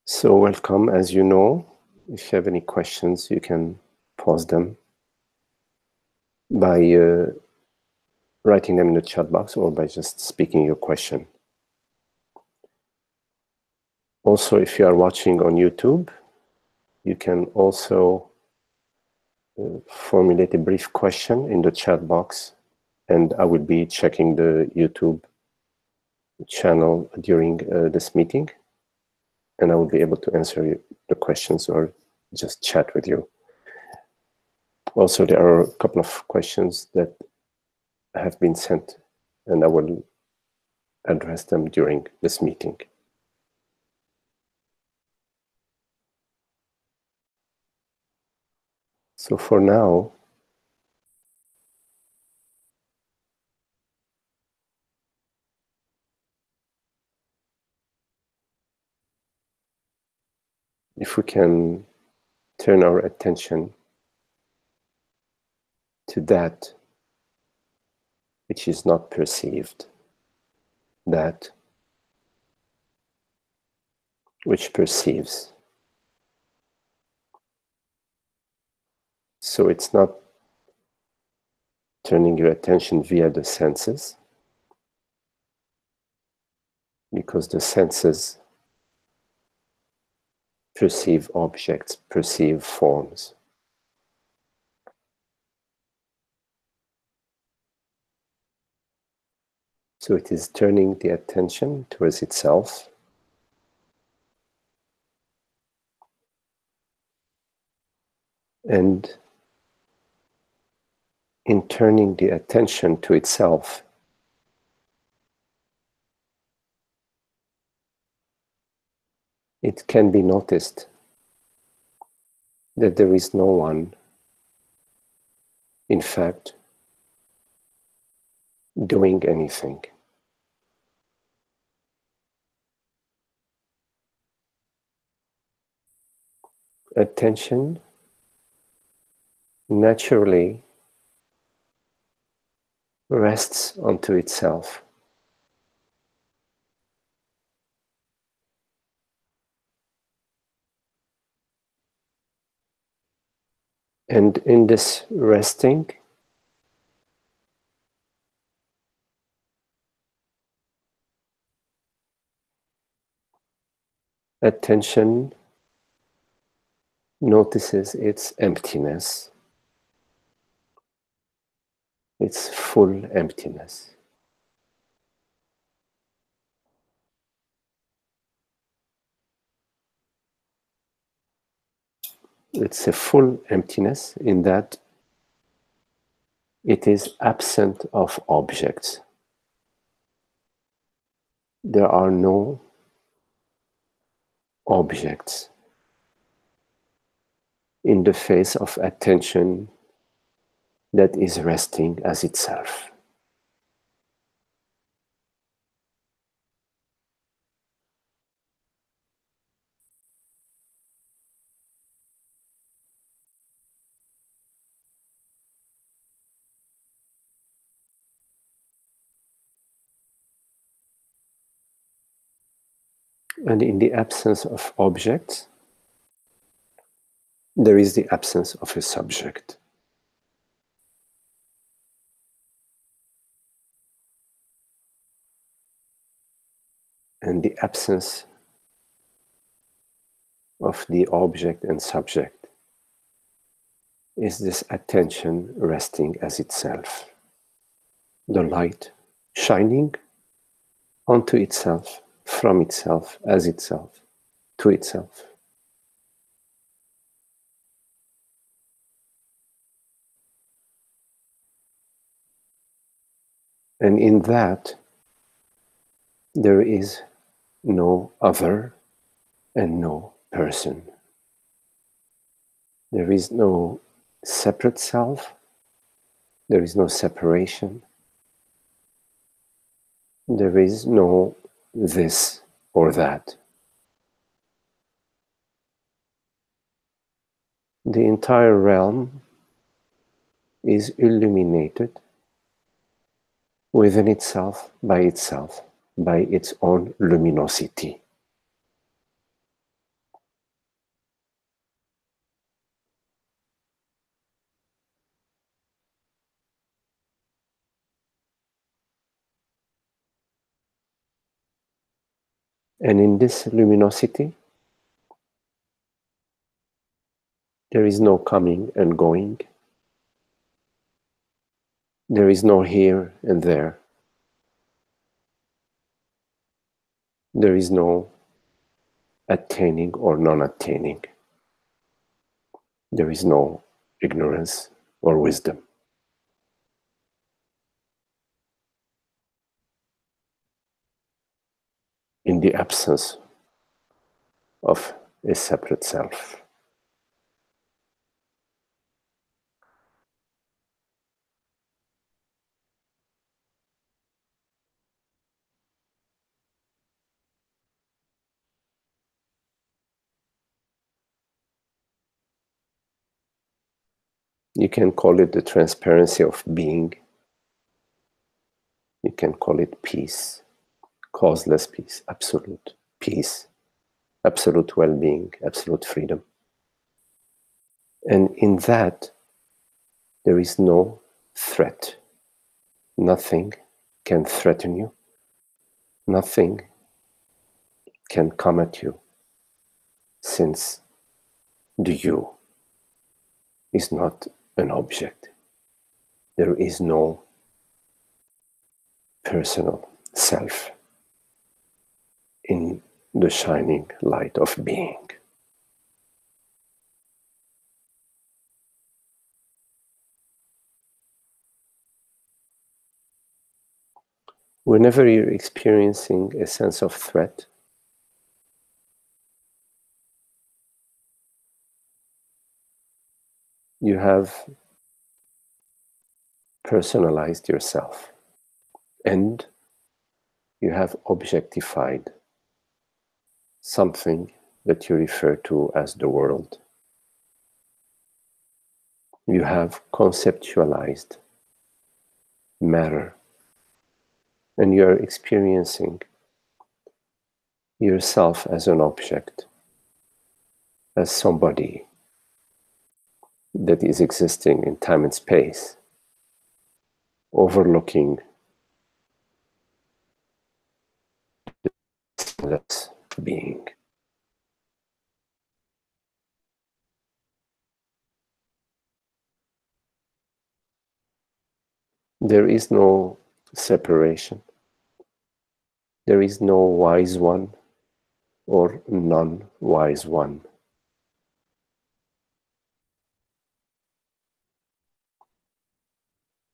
So welcome. As you know, if you have any questions, you can pose them by writing them in the chat box or by just speaking your question. Also, if you are watching on YouTube, you can also formulate a brief question in the chat box, and I will be checking the YouTube channel during this meeting, and I will be able to answer the questions or just chat with you. Also, there are a couple of questions that have been sent, and I will address them during this meeting. So for now, if we can turn our attention to that which is not perceived, that which perceives. So it's not turning your attention via the senses, because the senses perceive objects, perceive forms. So it is turning the attention towards itself, and in turning the attention to itself, it can be noticed that there is no one, in fact, doing anything. Attention naturally rests onto itself. And in this resting, attention notices its emptiness, its full emptiness. It's a full emptiness in that it is absent of objects. There are no objects in the face of attention that is resting as itself. And in the absence of objects, there is the absence of a subject. And the absence of the object and subject is this attention resting as itself. The light shining onto itself, from itself, as itself, to itself. And in that, there is no other and no person. There is no separate self. There is no separation. There is no this or that. The entire realm is illuminated within itself, by its own luminosity. And in this luminosity, there is no coming and going. There is no here and there. There is no attaining or non-attaining. There is no ignorance or wisdom. In the absence of a separate self. You can call it the transparency of being. You can call it peace, causeless peace, absolute peace, absolute well-being, absolute freedom. And in that, there is no threat. Nothing can threaten you. Nothing can come at you, since the you is not an object. There is no personal self in the shining light of being. Whenever you're experiencing a sense of threat, you have personalized yourself and you have objectified something that you refer to as the world. You have conceptualized matter and you are experiencing yourself as an object, as somebody that is existing in time and space, overlooking that being. There is no separation. There is no wise one or non-wise one.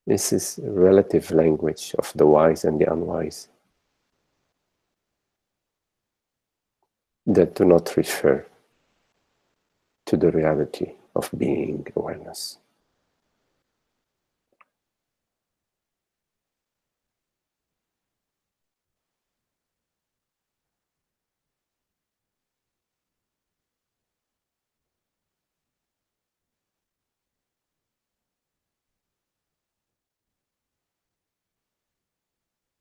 This is relative language of the wise and the unwise that do not refer to the reality of being awareness.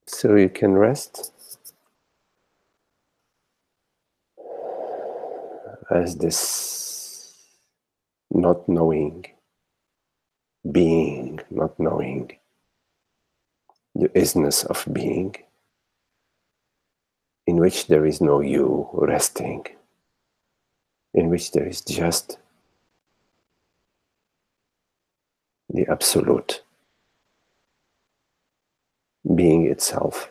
So you can rest as this not knowing being, not knowing the isness of being, in which there is no you resting, in which there is just the absolute being itself.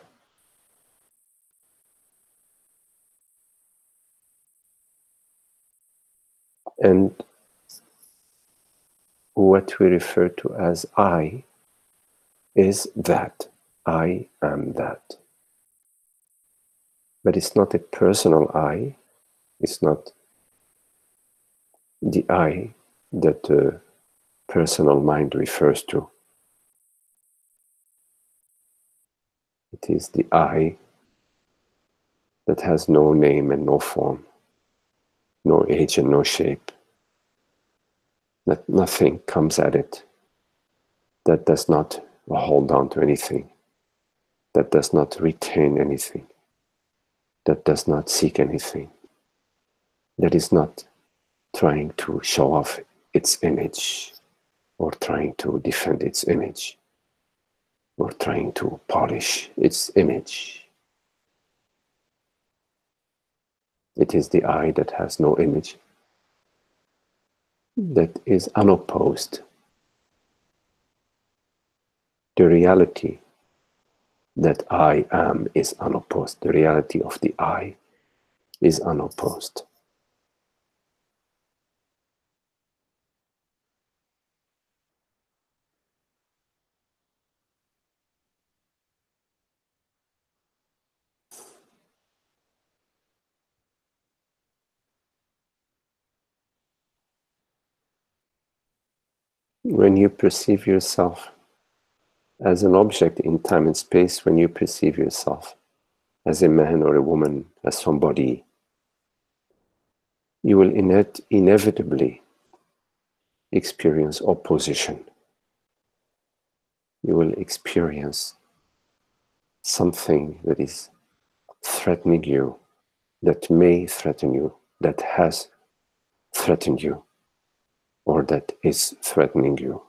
And what we refer to as I is that. I am that. But it's not a personal I. It's not the I that the personal mind refers to. It is the I that has no name and no form, no age and no shape. That nothing comes at it, that does not hold on to anything, that does not retain anything, that does not seek anything, that is not trying to show off its image or trying to defend its image or trying to polish its image. It is the I that has no image, that is unopposed. The reality that I am is unopposed. The reality of the I is unopposed. When you perceive yourself as an object in time and space, when you perceive yourself as a man or a woman, as somebody, you will inevitably experience opposition. You will experience something that is threatening you, that may threaten you, that has threatened you, or that is threatening you.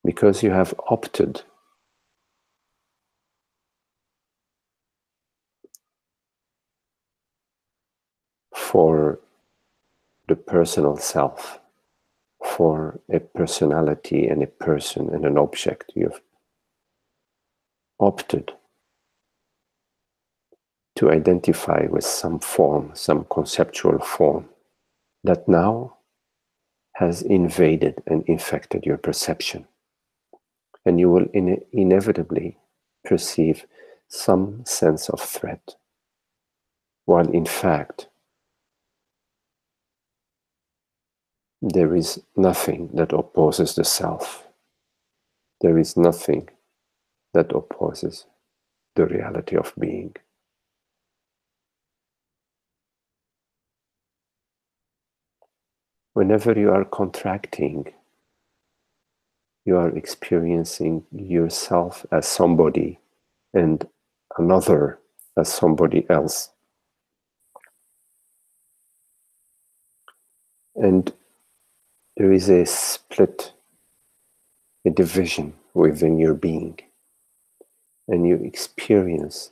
Because you have opted for the personal self, for a personality and a person and an object. You've opted to identify with some form, some conceptual form that now has invaded and infected your perception. And you will inevitably perceive some sense of threat, while in fact there is nothing that opposes the self. There is nothing that opposes the reality of being. Whenever you are contracting, you are experiencing yourself as somebody and another as somebody else. And there is a split, a division within your being. And you experience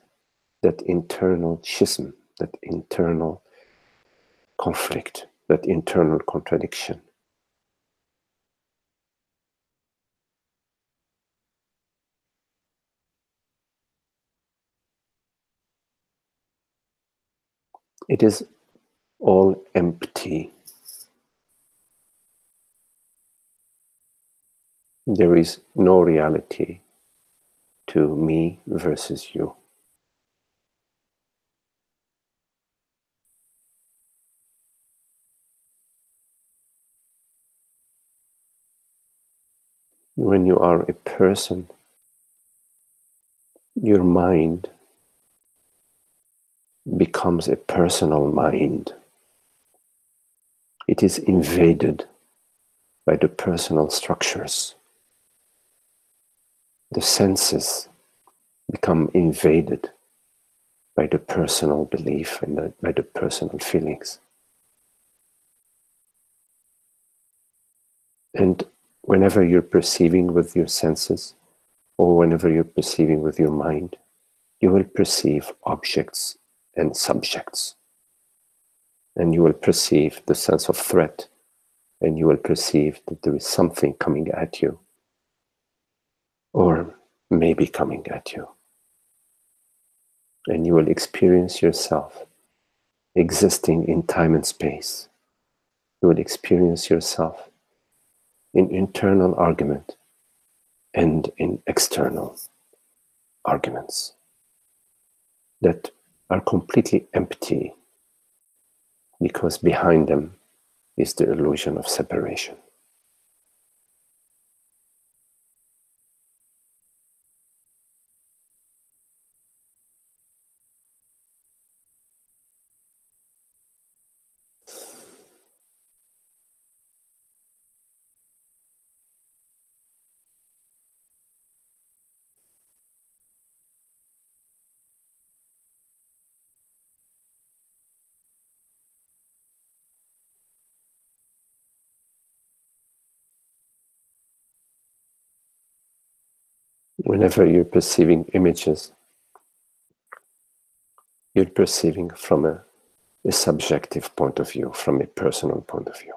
that internal schism, that internal conflict, that internal contradiction. It is all empty. There is no reality to me versus you. When you are a person, your mind becomes a personal mind. It is invaded by the personal structures. The senses become invaded by the personal belief and by the personal feelings. And whenever you're perceiving with your senses, or whenever you're perceiving with your mind, you will perceive objects and subjects. And you will perceive the sense of threat, and you will perceive that there is something coming at you, or maybe coming at you. And you will experience yourself existing in time and space. You will experience yourself in internal argument and in external arguments that are completely empty, because behind them is the illusion of separation. Whenever you're perceiving images, You're perceiving from a subjective point of view, from a personal point of view.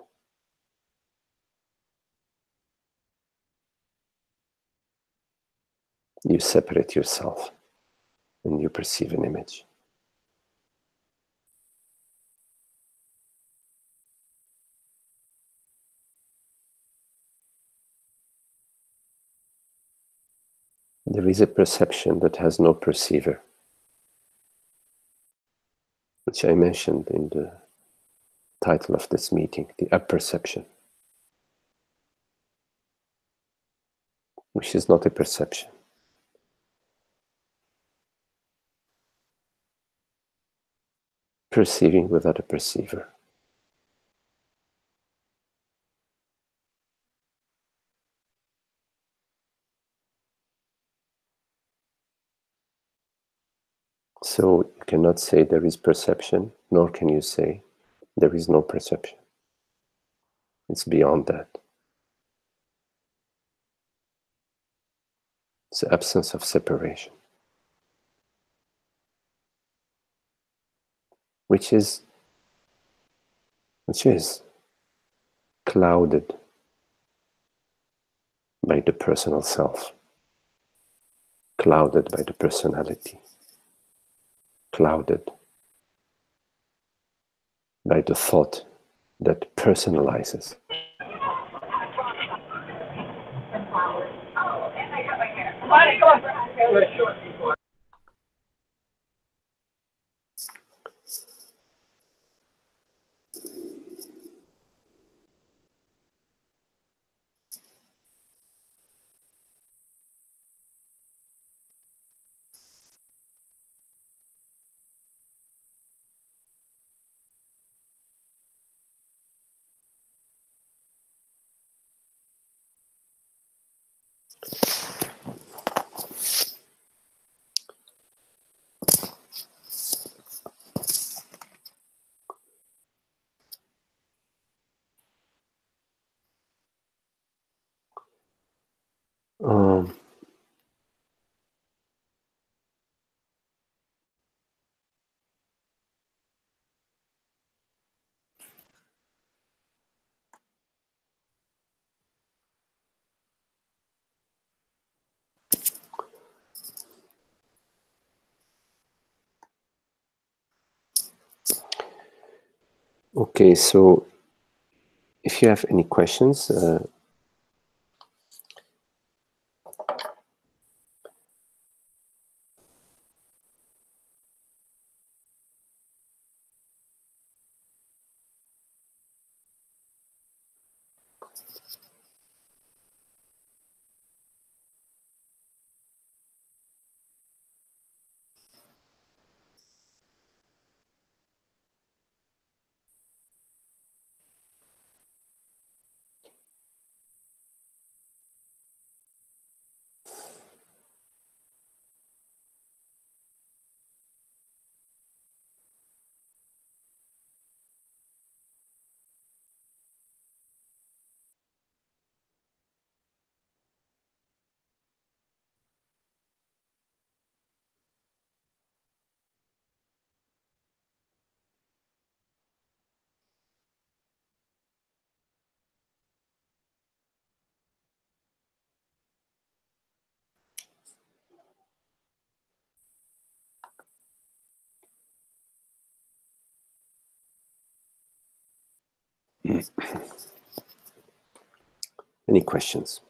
You separate yourself and you perceive an image. There is a perception that has no perceiver, which I mentioned in the title of this meeting, the apperception, which is not a perception. Perceiving without a perceiver. So you cannot say there is perception, nor can you say there is no perception. It's beyond that. It's the absence of separation, which is clouded by the personal self, clouded by the personality, clouded by the thought that personalizes. Okay, so if you have any questions, any questions?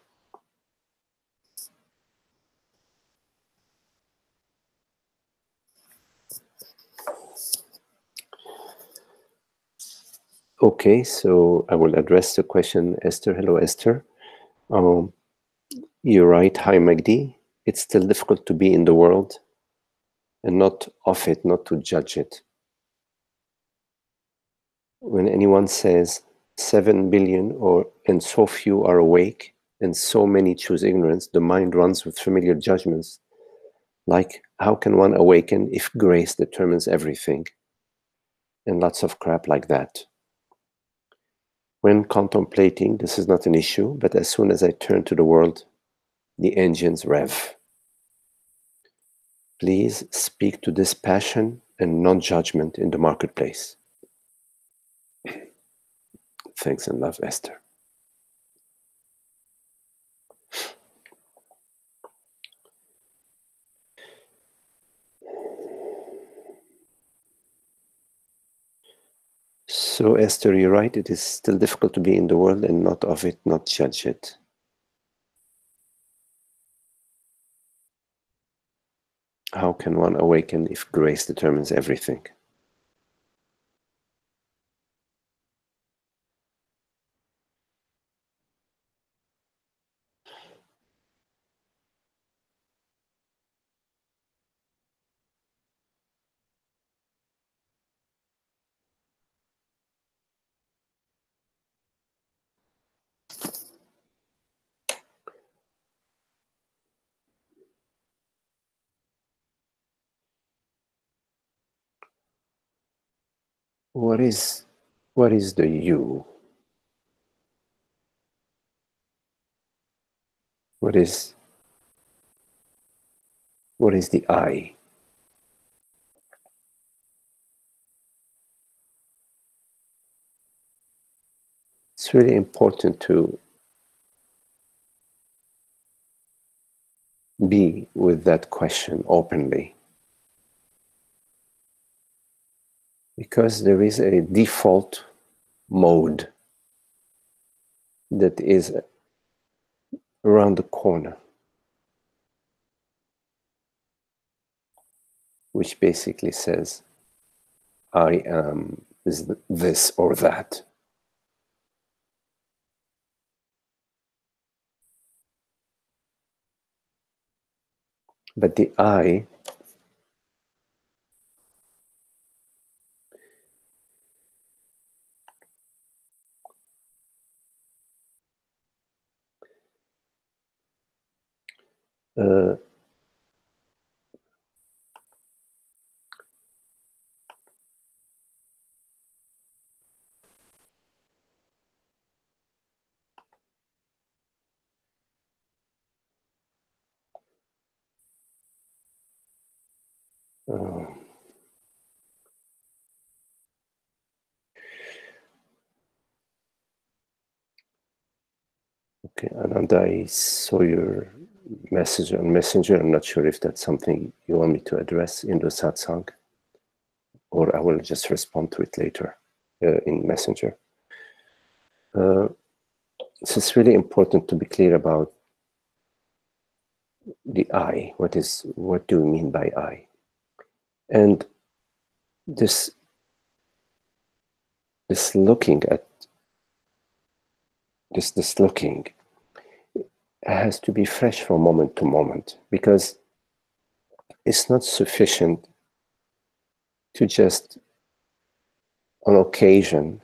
Okay, so I will address the question, Esther. Hello, Esther. You're right, hi, Magdi. It's still difficult to be in the world and not of it, not to judge it. When anyone says 7 billion and so few are awake and so many choose ignorance, the mind runs with familiar judgments. Like, how can one awaken if grace determines everything? And lots of crap like that. When contemplating, this is not an issue, but as soon as I turn to the world, the engines rev. Please speak to this passion and non-judgment in the marketplace. Thanks and love, Esther. So, Esther, you're right. It is still difficult to be in the world and not of it, not judge it. How can one awaken if grace determines everything? What is the you? What is the I? It's really important to be with that question openly, because there is a default mode that is around the corner, which basically says, I am this or that. But the I okay, Ananda, I saw your message on Messenger. I'm not sure if that's something you want me to address in the satsang, or I will just respond to it later in Messenger. So it's really important to be clear about the I. What do we mean by I? And this looking at this looking has to be fresh from moment to moment, because it's not sufficient to just on occasion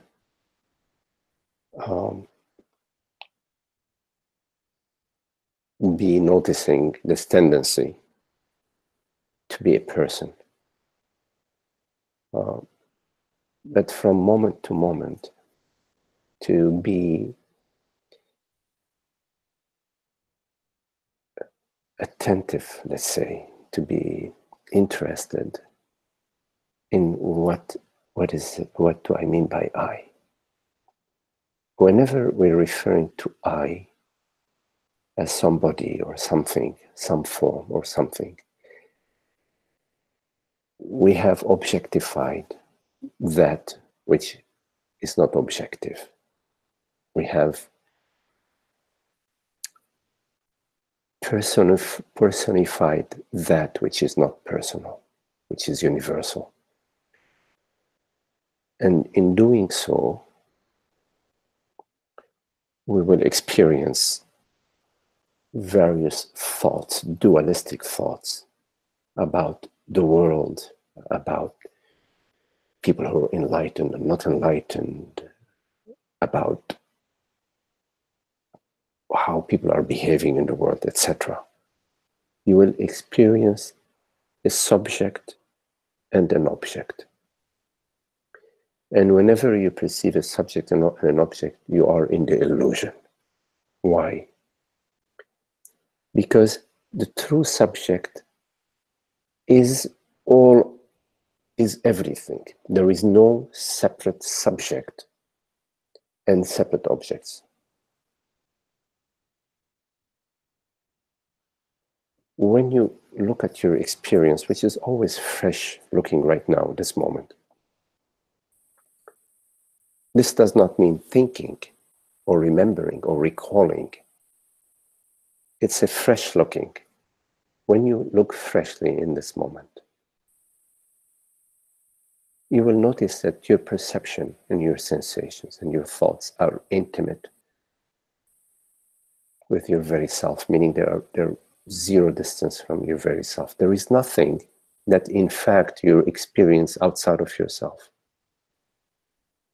be noticing this tendency to be a person. But from moment to moment, to be attentive, let's say, to be interested in what do I mean by I? Whenever we're referring to I as somebody or something, some form or something, we have objectified that which is not objective. We have personified that which is not personal, which is universal. And in doing so, we will experience various thoughts, dualistic thoughts about the world, about people who are enlightened and not enlightened, about how people are behaving in the world, etc. You will experience a subject and an object. And whenever you perceive a subject and an object, you are in the illusion. Why? Because the true subject is all is everything. There is no separate subject and separate objects. When you look at your experience, which is always fresh looking right now, this moment, this does not mean thinking or remembering or recalling. It's a fresh looking. When you look freshly in this moment, you will notice that your perception and your sensations and your thoughts are intimate with your very self, meaning they're zero distance from your very self. There is nothing that in fact you experience outside of yourself.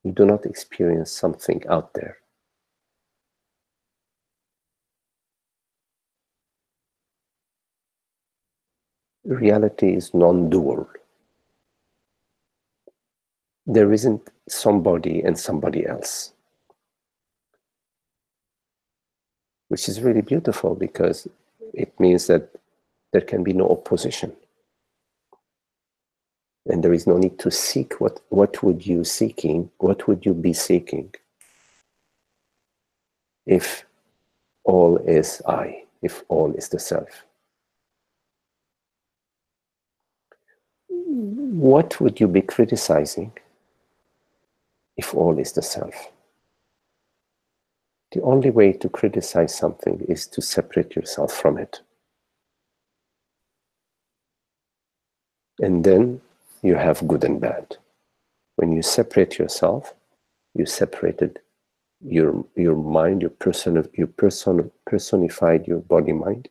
You do not experience something out there. Reality is non-dual. There isn't somebody and somebody else, which is really beautiful because it means that there can be no opposition. And there is no need to seek what would you be seeking if all is I, if all is the self. What would you be criticizing if all is the self? The only way to criticize something is to separate yourself from it. And then you have good and bad. When you separate yourself, you separated your mind, you personified your body mind.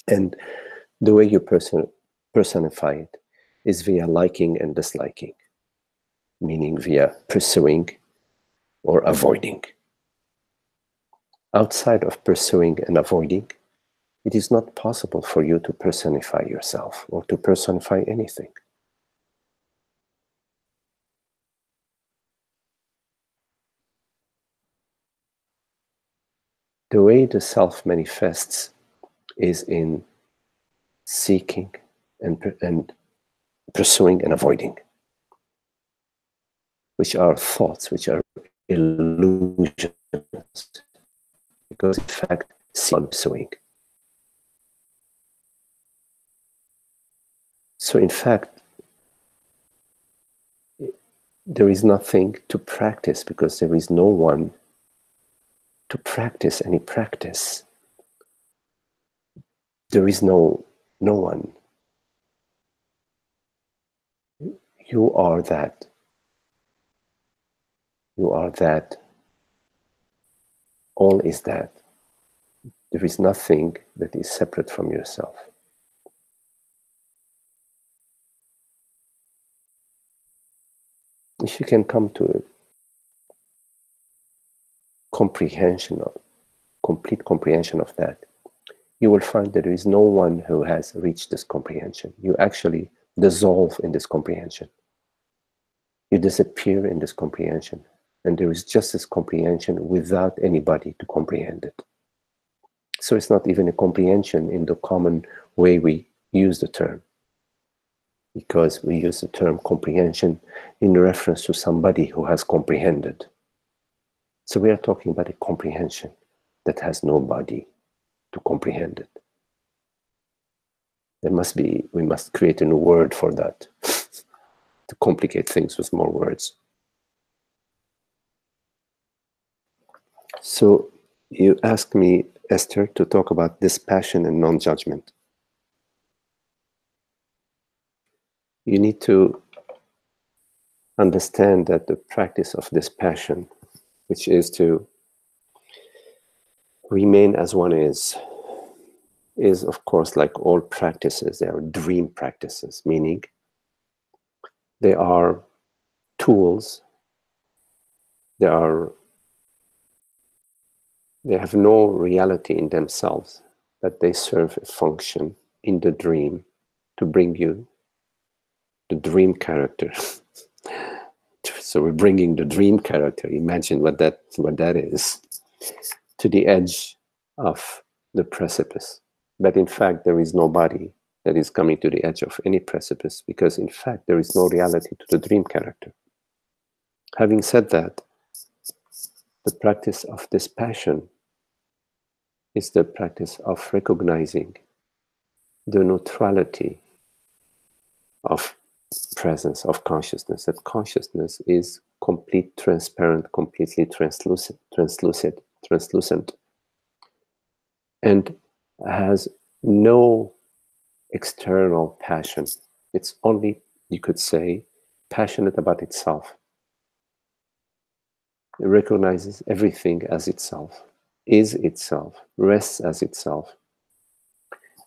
And the way you personify it is via liking and disliking, meaning via pursuing or avoiding. Outside of pursuing and avoiding, it is not possible for you to personify yourself or to personify anything. The way the self manifests is in seeking and pursuing and avoiding, which are thoughts, which are illusions, because in fact, pursuing. So in fact, there is nothing to practice because there is no one to practice any practice. There is no one. You are that. You are that. All is that. There is nothing that is separate from yourself. If you can come to a comprehension, complete comprehension of that, you will find that there is no one who has reached this comprehension. You actually dissolve in this comprehension. You disappear in this comprehension. And there is just this comprehension without anybody to comprehend it. So it's not even a comprehension in the common way we use the term, because we use the term comprehension in reference to somebody who has comprehended. So we are talking about a comprehension that has nobody to comprehend it. We must create a new word for that, to complicate things with more words. So you asked me, Esther, to talk about dispassion and non-judgment. You need to understand that the practice of dispassion, which is to remain as one is of course, like all practices, they are dream practices, meaning they are tools, they have no reality in themselves, but they serve a function in the dream to bring you the dream character. So we're bringing the dream character, imagine what that is, to the edge of the precipice. But in fact, there is nobody that is coming to the edge of any precipice, because in fact there is no reality to the dream character. Having said that, the practice of dispassion is the practice of recognizing the neutrality of presence, of consciousness, that consciousness is complete, transparent, completely translucent, and has no external passion. It's only, you could say, passionate about itself. It recognizes everything as itself, is itself, rests as itself,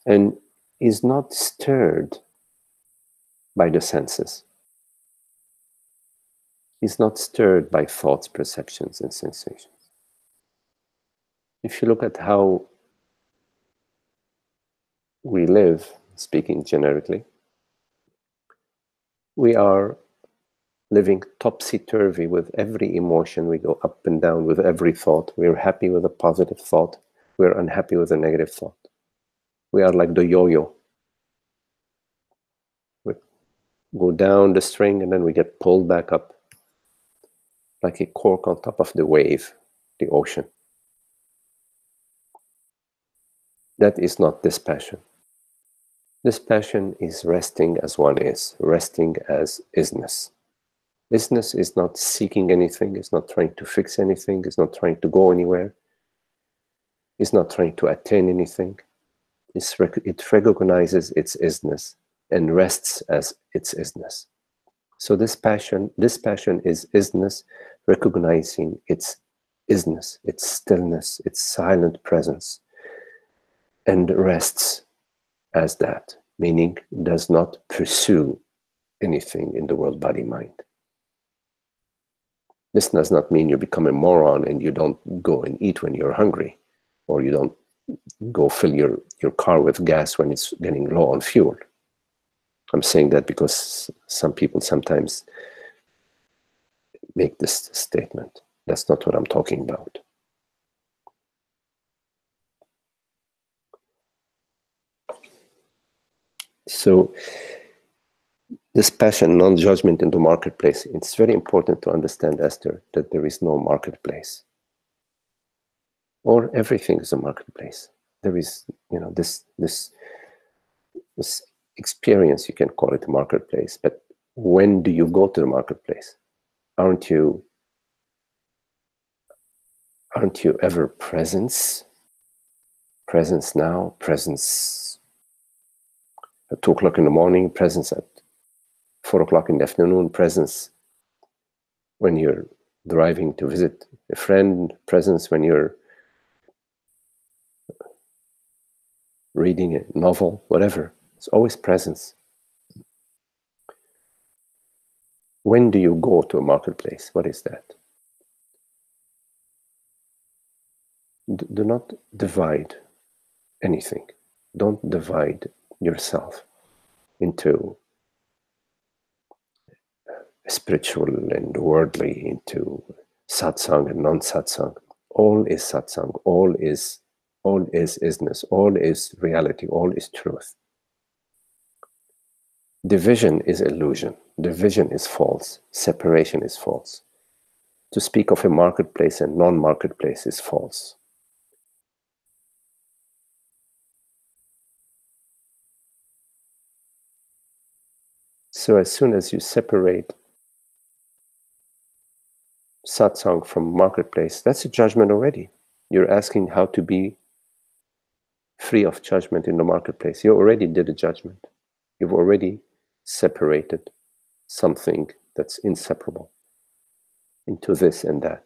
and is not stirred by the senses. Is not stirred by thoughts, perceptions, and sensations. If you look at how we live, speaking generically, we are living topsy-turvy with every emotion. We go up and down with every thought. We're happy with a positive thought. We're unhappy with a negative thought. We are like the yo-yo. We go down the string and then we get pulled back up like a cork on top of the wave, the ocean. That is not dispassion. Dispassion is resting as one is, resting as isness. Isness is not seeking anything, is not trying to fix anything, is not trying to go anywhere, is not trying to attain anything. It recognizes its isness and rests as its isness. So this passion is isness recognizing its isness, its stillness, its silent presence, and rests as that, meaning does not pursue anything in the world, body, mind. This does not mean you become a moron and you don't go and eat when you're hungry, or you don't go fill your car with gas when it's getting low on fuel. I'm saying that because some people sometimes make this statement. That's not what I'm talking about. So this passion, non-judgment in the marketplace, it's very important to understand, Esther, that there is no marketplace. Or everything is a marketplace. There is, this experience, you can call it a marketplace, but when do you go to the marketplace? Aren't you ever presence now, presence at 2 o'clock in the morning, presence at 4 o'clock in the afternoon, presence when you're driving to visit a friend, presence when you're reading a novel, whatever. It's always presence. When do you go to a marketplace? What is that? Do not divide anything. Don't divide yourself into spiritual and worldly, into satsang and non-satsang. All is satsang. All is isness. All is reality. All is truth. Division is illusion. Division is false. Separation is false. To speak of a marketplace and non-marketplace is false. So as soon as you separate satsang from marketplace, that's a judgment already. You're asking how to be free of judgment in the marketplace. You already did a judgment. You've already separated something that's inseparable into this and that.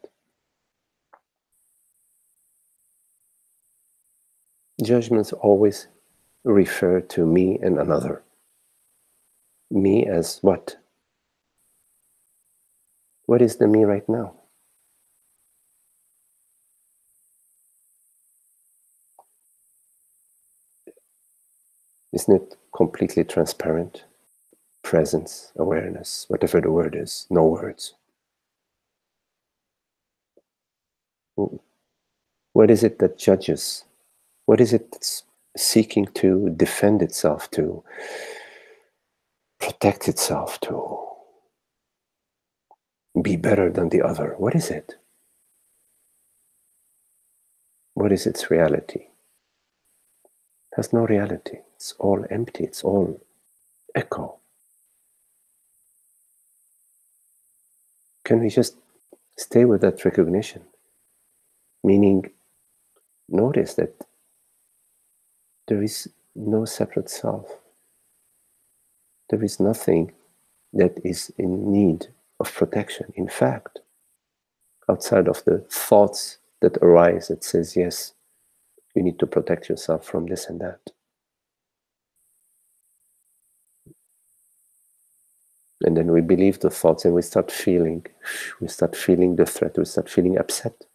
Judgments always refer to me and another. Me as what? What is the me right now? Isn't it completely transparent? Presence, awareness, whatever the word is, no words. What is it that judges? What is it seeking to defend itself, to protect itself, to be better than the other. What is it? What is its reality? It has no reality. It's all empty. It's all echo. Can we just stay with that recognition? Meaning, notice that there is no separate self. There is nothing that is in need of protection. In fact, outside of the thoughts that arise that says, yes, you need to protect yourself from this and that. And then we believe the thoughts and we start feeling the threat, we start feeling upset.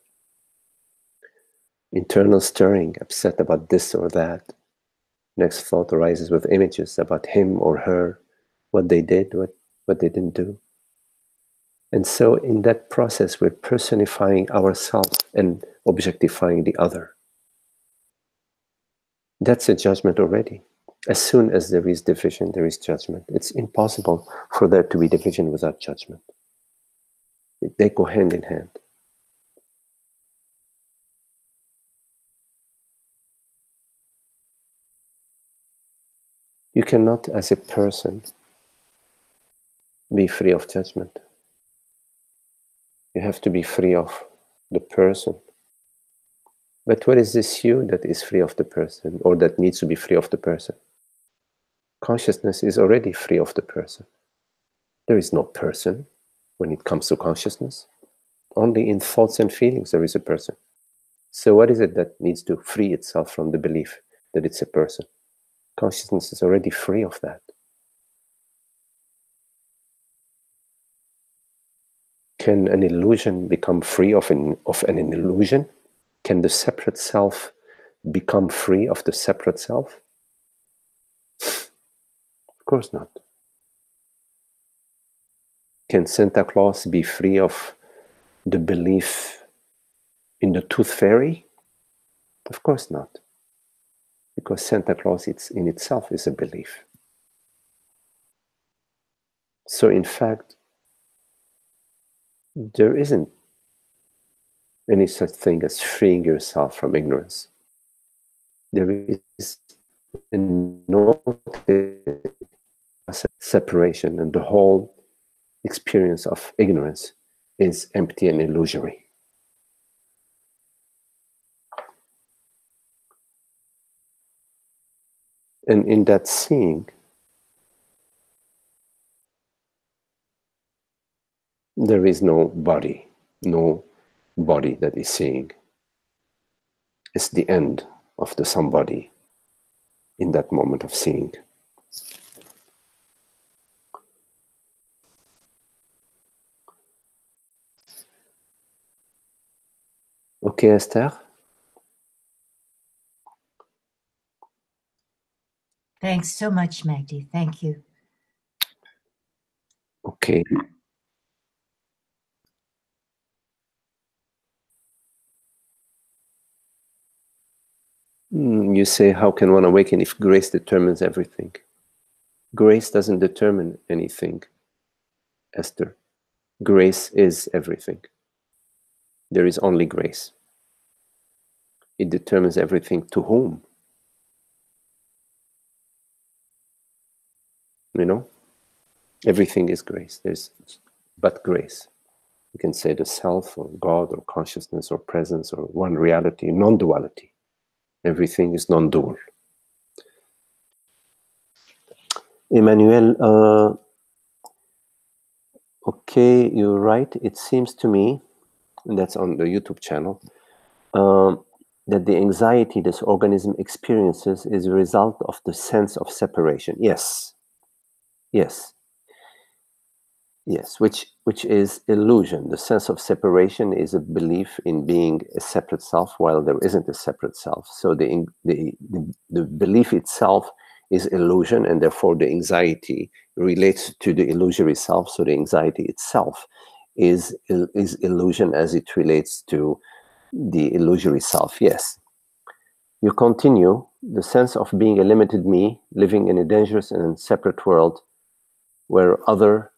Internal stirring, upset about this or that. Next thought arises with images about him or her, what they did, what they didn't do. And so in that process, we're personifying ourselves and objectifying the other. That's a judgment already. As soon as there is division, there is judgment. It's impossible for there to be division without judgment. They go hand in hand. You cannot, as a person, be free of judgment. You have to be free of the person. But what is this you that is free of the person, or that needs to be free of the person? Consciousness is already free of the person. There is no person when it comes to consciousness. Only in thoughts and feelings there is a person. So what is it that needs to free itself from the belief that it's a person? Consciousness is already free of that. Can an illusion become free of an illusion? Can the separate self become free of the separate self? Of course not. Can Santa Claus be free of the belief in the tooth fairy? Of course not. Because Santa Claus in itself is a belief. So in fact, there isn't any such thing as freeing yourself from ignorance. There is no separation, and the whole experience of ignorance is empty and illusory. And in that seeing, there is no body that is seeing. It's the end of the somebody in that moment of seeing. Okay, Esther? Thanks so much, Magdi. Thank you. Okay. You say, how can one awaken if grace determines everything? Grace doesn't determine anything, Esther. Grace is everything. There is only grace. It determines everything to whom? You know? Everything is grace. There's but grace. You can say the self or God or consciousness or presence or one reality, non-duality. Everything is non-dual. Emmanuel, okay, you're right. It seems to me, and that's on the YouTube channel, that the anxiety this organism experiences is a result of the sense of separation. Yes. Yes. Yes, which is illusion. The sense of separation is a belief in being a separate self while there isn't a separate self. So the belief itself is illusion, and therefore the anxiety relates to the illusory self. So the anxiety itself is illusion as it relates to the illusory self. Yes. You continue, the sense of being a limited me, living in a dangerous and separate world where other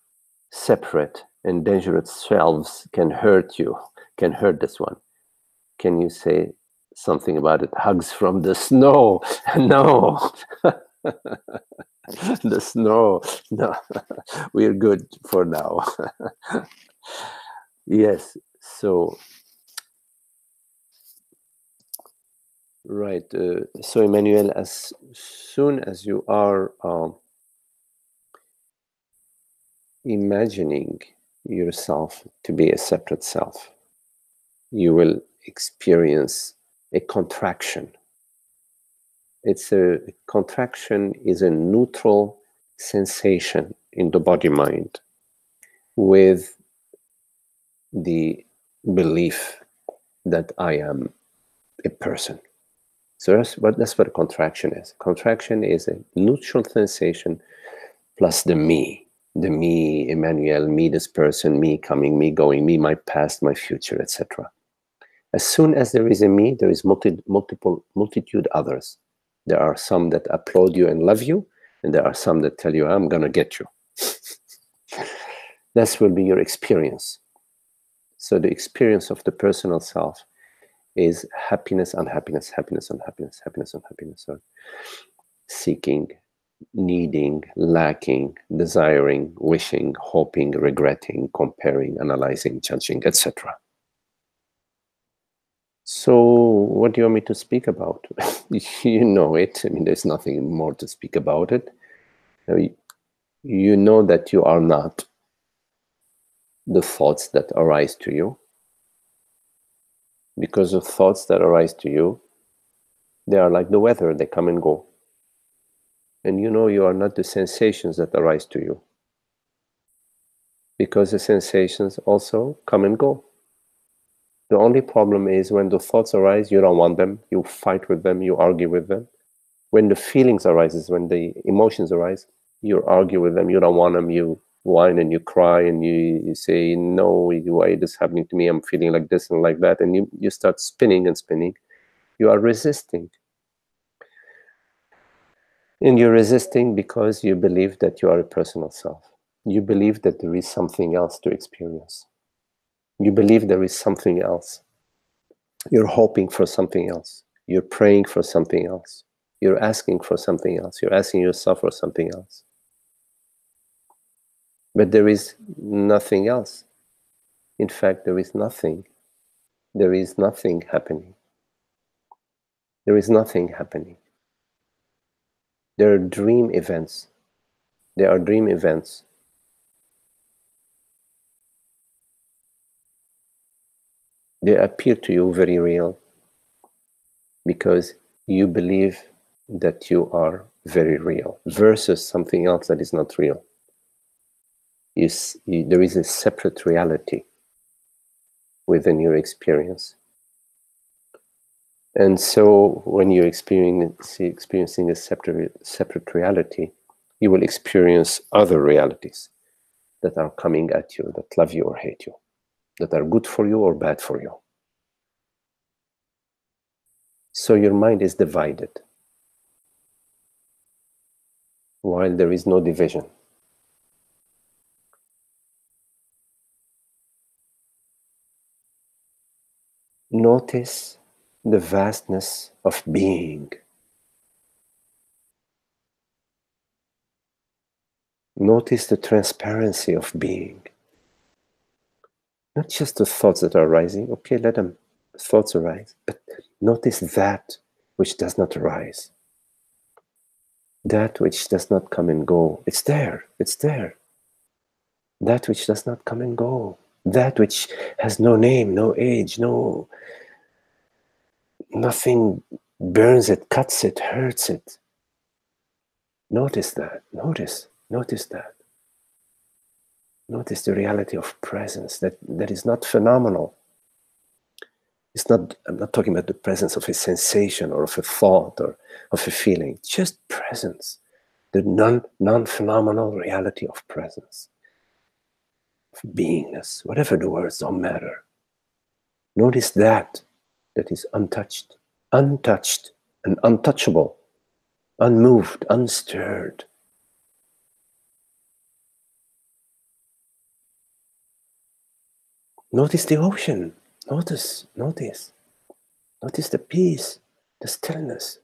separate and dangerous selves can hurt you, can hurt this one. Can you say something about it? Hugs from the snow. No. The snow. No. We're good for now. Yes. So, right. So, Emmanuel, as soon as you are imagining yourself to be a separate self, you will experience a contraction. It's a contraction is a neutral sensation in the body mind with the belief that I am a person. So that's what a contraction is. Contraction is a neutral sensation plus the me, Emmanuel, me, this person, me coming, me going, me, my past, my future, etc. As soon as there is a me, there is multitude others. There are some that applaud you and love you, and there are some that tell you, I'm going to get you. That will be your experience. So the experience of the personal self is happiness, unhappiness, happiness, unhappiness, happiness, unhappiness, or seeking, needing, lacking, desiring, wishing, hoping, regretting, comparing, analyzing, judging, etc. So what do you want me to speak about? You know it. I mean, there's nothing more to speak about it. You know that you are not the thoughts that arise to you. Because the thoughts that arise to you, they are like the weather, they come and go. And you know you are not the sensations that arise to you. Because the sensations also come and go. The only problem is when the thoughts arise, you don't want them, you fight with them, you argue with them. When the feelings arises, when the emotions arise, you argue with them, you don't want them, you whine and you cry and you say, no, why is this happening to me? I'm feeling like this and like that. And you start spinning and spinning. You are resisting. And you're resisting because you believe that you are a personal self. You believe that there is something else to experience. You believe there is something else. You're hoping for something else. You're praying for something else. You're asking for something else. You're asking yourself for something else. But there is nothing else. In fact, there is nothing. There is nothing happening. There is nothing happening. There are dream events. There are dream events. They appear to you very real because you believe that you are very real versus something else that is not real. There is a separate reality within your experience. And so when you're experiencing a separate reality, you will experience other realities that are coming at you, that love you or hate you, that are good for you or bad for you. So your mind is divided, while there is no division. Notice the vastness of being. Notice the transparency of being. Not just the thoughts that are arising. Okay, let them thoughts arise. But notice that which does not arise. That which does not come and go. It's there. It's there. That which does not come and go. That which has no name, no age, nothing burns it, cuts it, hurts it. Notice that. Notice that. Notice the reality of presence that is not phenomenal. It's not, I'm not talking about the presence of a sensation or of a thought or of a feeling, just presence, the non-phenomenal reality of presence, of beingness, whatever the words, don't matter. Notice that is untouched, and untouchable, unmoved, unstirred. Notice the ocean. Notice the peace, the stillness.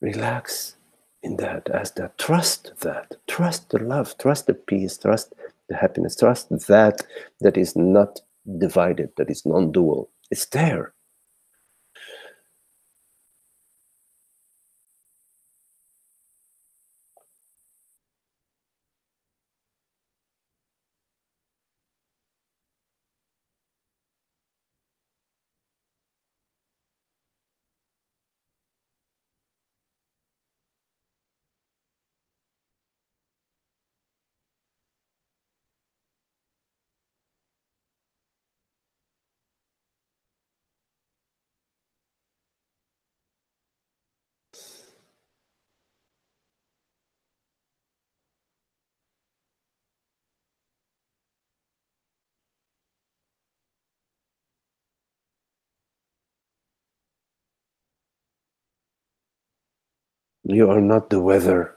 Relax in that, as that. Trust the love, trust the peace, trust the happiness, trust that is not divided, that is non-dual. It's there. You are not the weather.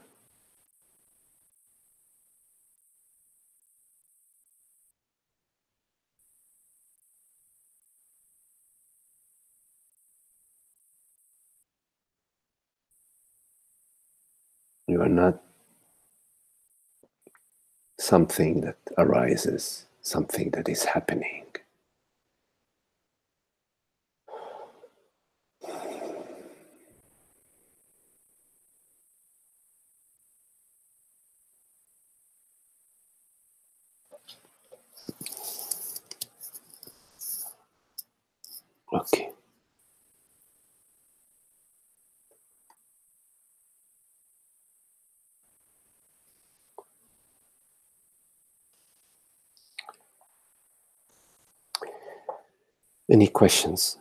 You are not something that arises, something that is happening. Okay. Any questions?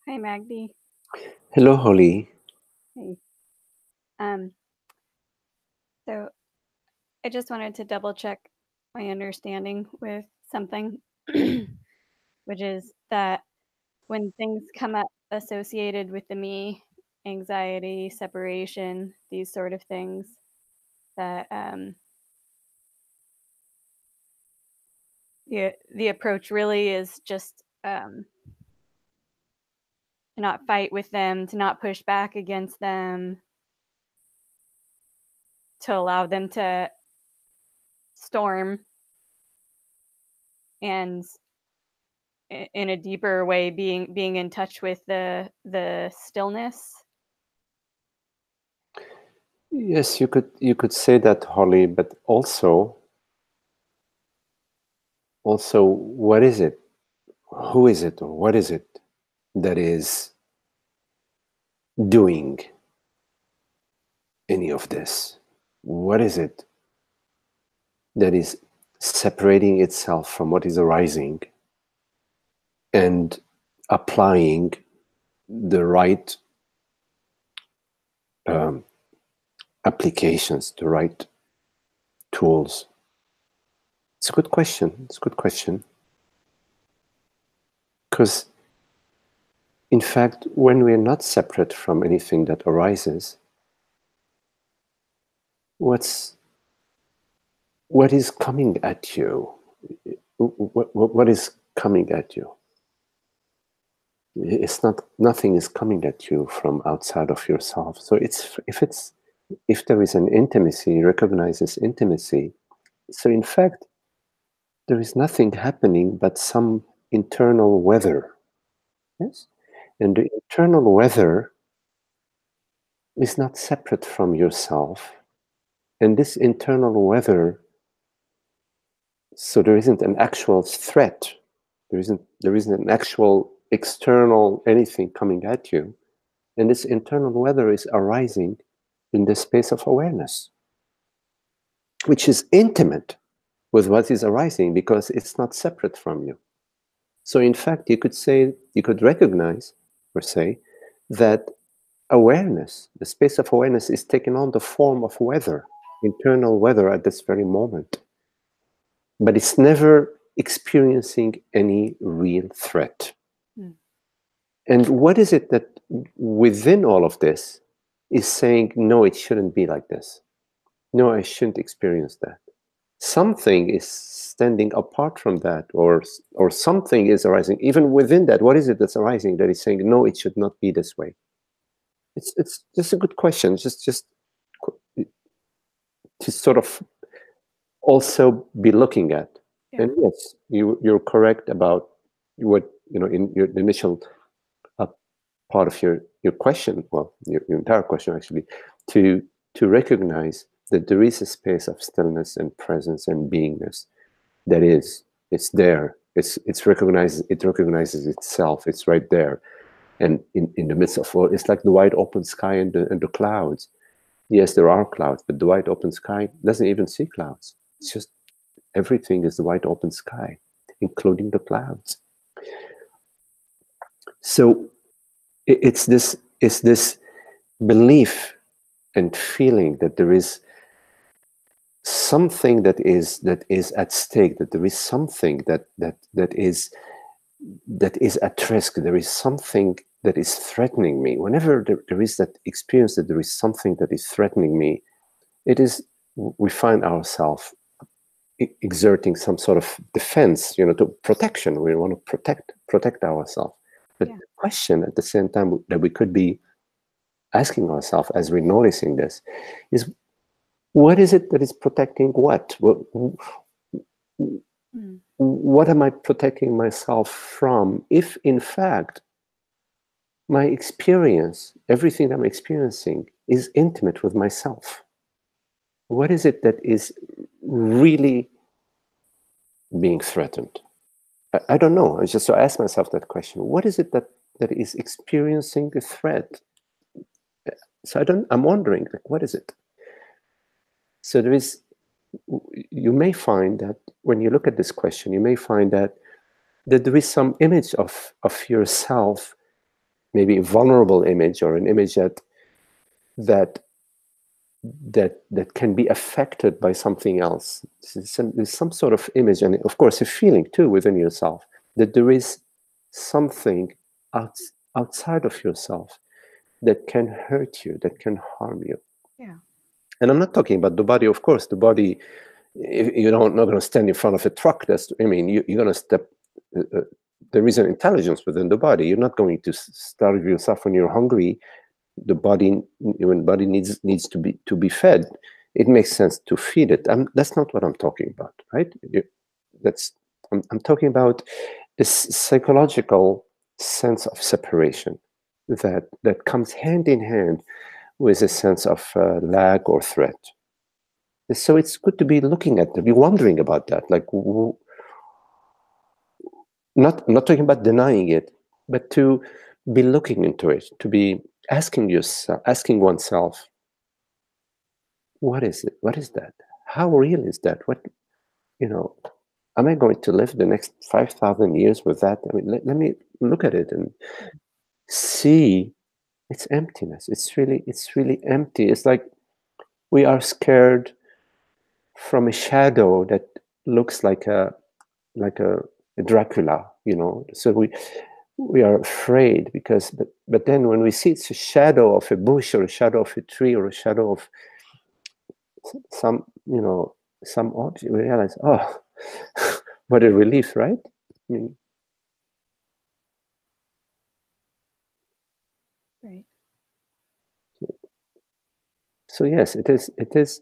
Hi, Magdi. Hello, Holly. Hey. So I just wanted to double check my understanding with something, which is that when things come up associated with the me, anxiety, separation, these sort of things, that the approach really is just to not fight with them, to not push back against them, to allow them to storm, and in a deeper way being in touch with the stillness. Yes, you could say that, Holly, but also what is it? Who is it, or what is it that is doing any of this? What is it that is separating itself from what is arising and applying the right applications, the right tools? It's a good question. It's a good question. Because, in fact, when we're not separate from anything that arises, what is coming at you? What is coming at you? It's not, nothing is coming at you from outside of yourself. So if there is an intimacy, recognizes intimacy. So in fact, there is nothing happening but some internal weather. Yes? And the internal weather is not separate from yourself. And this internal weather, so there isn't an actual threat. There isn't an actual external anything coming at you. And this internal weather is arising in the space of awareness, which is intimate with what is arising because it's not separate from you. So in fact, you could recognize or say that awareness, the space of awareness, is taking on the form of weather, internal weather at this very moment. But it's never experiencing any real threat. Mm. And what is it that within all of this is saying, no, it shouldn't be like this. No, I shouldn't experience that. Something is standing apart from that, or something is arising. Even within that, what is it that's arising that is saying, no, it should not be this way? It's just a good question. Just to sort of also be looking at. Yeah. And yes, you're correct about what, in your initial part of your question, well, your entire question actually, to recognize that there is a space of stillness and presence and beingness that it's there. It recognizes itself. It's right there. And in the midst of all, it's like the wide open sky and the clouds. Yes, there are clouds, but the wide open sky doesn't even see clouds. It's just everything is the wide open sky, including the clouds. So it's this belief and feeling that there is something that is at stake, that there is something that is at risk. There is something that is threatening me. Whenever there is that experience that there is something that is threatening me, we find ourselves exerting some sort of defense, to protection. We want to protect ourselves. But the question at the same time that we could be asking ourselves as we're noticing this is, what is it that is protecting what? What am I protecting myself from if, in fact, my experience, everything that I'm experiencing, is intimate with myself? What is it that is really being threatened? I don't know. So I ask myself that question. What is it that is experiencing the threat? So I'm wondering, what is it? So you may find that when you look at this question, you may find that there is some image of yourself, maybe a vulnerable image or an image that can be affected by something else. There's some sort of image, and of course a feeling too within yourself, that there is something outside of yourself that can hurt you, that can harm you. Yeah. And I'm not talking about the body. Of course, the body, you're not going to stand in front of a truck. You're going to step. There is an intelligence within the body. You're not going to starve yourself when you're hungry. The body, when the body needs to be fed, it makes sense to feed it. That's not what I'm talking about, right? I'm talking about this psychological sense of separation that comes hand in hand with a sense of lack or threat. So it's good to be looking at, to be wondering about that, like not talking about denying it, but to be looking into it, to be asking oneself, what is it? What is that? How real is that? What, am I going to live the next 5,000 years with that? I mean, let me look at it and see its emptiness. It's really empty. It's like we are scared from a shadow that looks like a Dracula, you know. So we are afraid because, but then when we see it's a shadow of a bush or a shadow of a tree or a shadow of some, you know, some object, we realize, oh, what a relief, right? I mean, Right. so yes, it is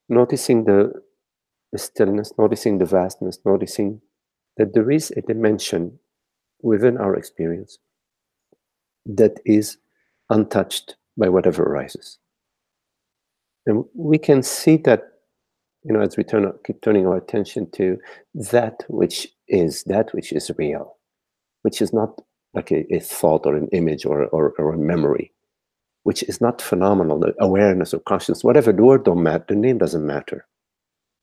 noticing the stillness, noticing the vastness, noticing that there is a dimension within our experience that is untouched by whatever arises. And we can see that, you know, as we keep turning our attention to that which is real, which is not like a thought or an image or a memory, which is not phenomenal, the awareness or consciousness, whatever, the word don't matter, the name doesn't matter.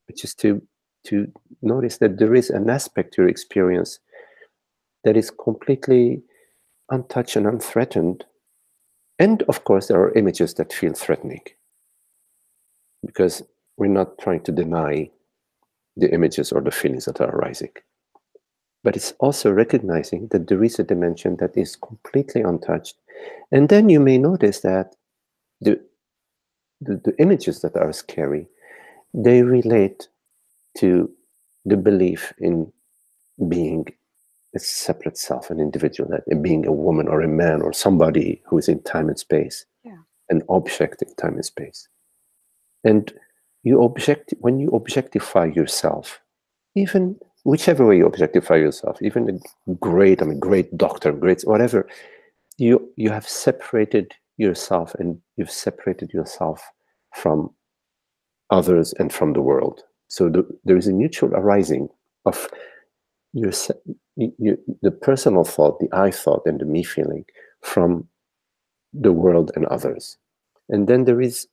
But just to notice that there is an aspect to your experience that is completely untouched and unthreatened. And of course, there are images that feel threatening, because we're not trying to deny the images or the feelings that are arising. But it's also recognizing that there is a dimension that is completely untouched. And then you may notice that the images that are scary, they relate to the belief in being a separate self, an individual, that being a woman or a man or somebody who is in time and space, an object in time and space. And when you objectify yourself, even whichever way you objectify yourself, even a great doctor, great whatever, you have separated yourself, and you've separated yourself from others and from the world. So there is a mutual arising of the personal thought, the I thought, and the me feeling from the world and others. And then there is